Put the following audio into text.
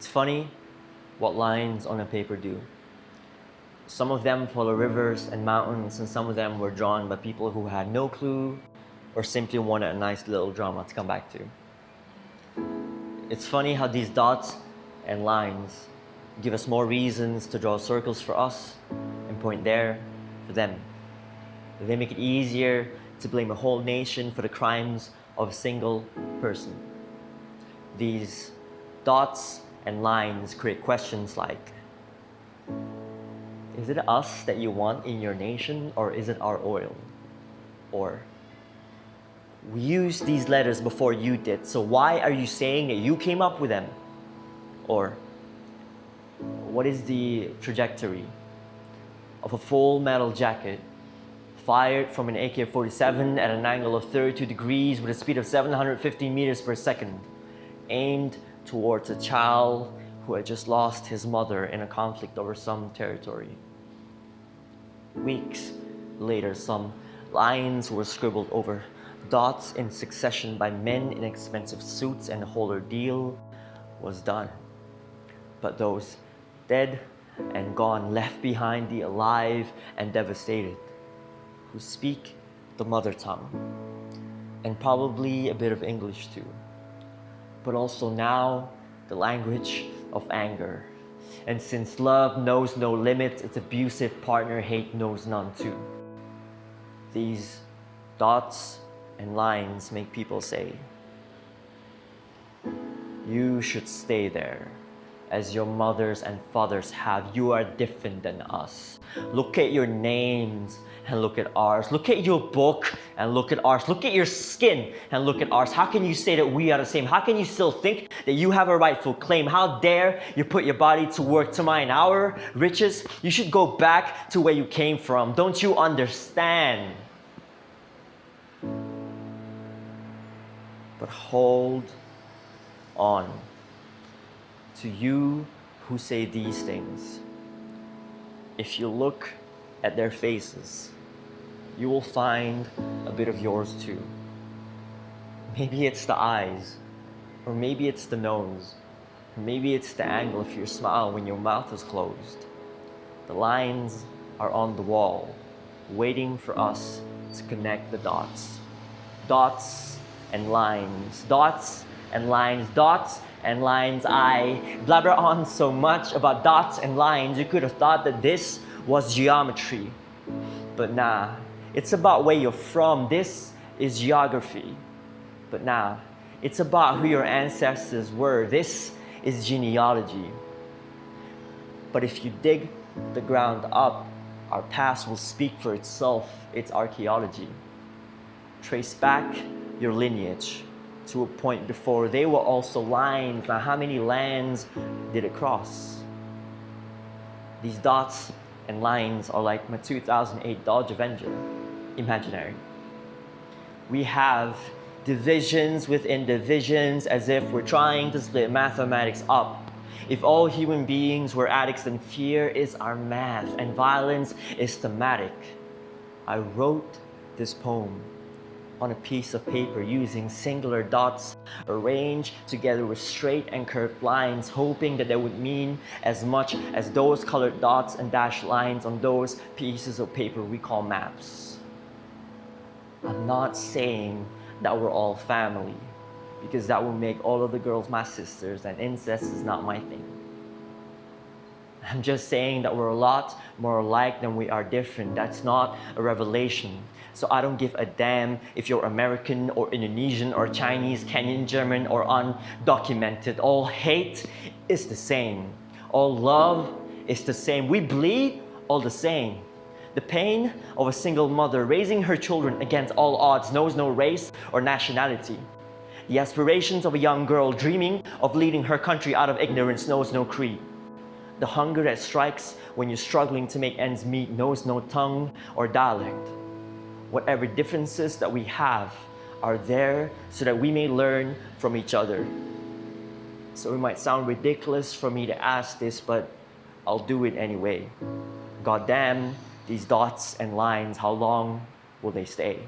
It's funny what lines on a paper do. Some of them follow rivers and mountains, and some of them were drawn by people who had no clue or simply wanted a nice little drama to come back to. It's funny how these dots and lines give us more reasons to draw circles for us and point there for them. They make it easier to blame a whole nation for the crimes of a single person. These dots and lines create questions like, is it us that you want in your nation, or is it our oil? Or, we used these letters before you did, so why are you saying that you came up with them? Or, what is the trajectory of a full metal jacket fired from an AK-47 at an angle of 32 degrees with a speed of 750 meters per second, aimed towards a child who had just lost his mother in a conflict over some territory? Weeks later, some lines were scribbled over dots in succession by men in expensive suits, and the whole ordeal was done. But those dead and gone left behind the alive and devastated, who speak the mother tongue, and probably a bit of English too, but also now the language of anger. And since love knows no limits, its abusive partner hate knows none too. These dots and lines make people say, you should stay there, as your mothers and fathers have. You are different than us. Look at your names and look at ours. Look at your book and look at ours. Look at your skin and look at ours. How can you say that we are the same? How can you still think that you have a rightful claim? How dare you put your body to work to mine our riches? You should go back to where you came from. Don't you understand? But hold on. To you who say these things, if you look at their faces, you will find a bit of yours too. Maybe it's the eyes, or maybe it's the nose, or maybe it's the angle of your smile when your mouth is closed. The lines are on the wall, waiting for us to connect the dots. Dots and lines, dots and lines, dots and lines. I blabber on so much about dots and lines, you could have thought that this was geometry. But nah, it's about where you're from. This is geography. But nah, it's about who your ancestors were. This is genealogy. But if you dig the ground up, our past will speak for itself. It's archaeology. Trace back your lineage to a point before they were also lines. Now, how many lands did it cross? These dots and lines are like my 2008 Dodge Avenger, imaginary. We have divisions within divisions, as if we're trying to split mathematics up. If all human beings were addicts, then fear is our math and violence is thematic. I wrote this poem on a piece of paper using singular dots arranged together with straight and curved lines, hoping that they would mean as much as those colored dots and dashed lines on those pieces of paper we call maps. I'm not saying that we're all family, because that would make all of the girls my sisters, and incest is not my thing. I'm just saying that we're a lot more alike than we are different. That's not a revelation. So I don't give a damn if you're American or Indonesian or Chinese, Kenyan, German, or undocumented. All hate is the same. All love is the same. We bleed all the same. The pain of a single mother raising her children against all odds knows no race or nationality. The aspirations of a young girl dreaming of leading her country out of ignorance knows no creed. The hunger that strikes when you're struggling to make ends meet knows no tongue or dialect. Whatever differences that we have are there so that we may learn from each other. So it might sound ridiculous for me to ask this, but I'll do it anyway. God damn these dots and lines, how long will they stay?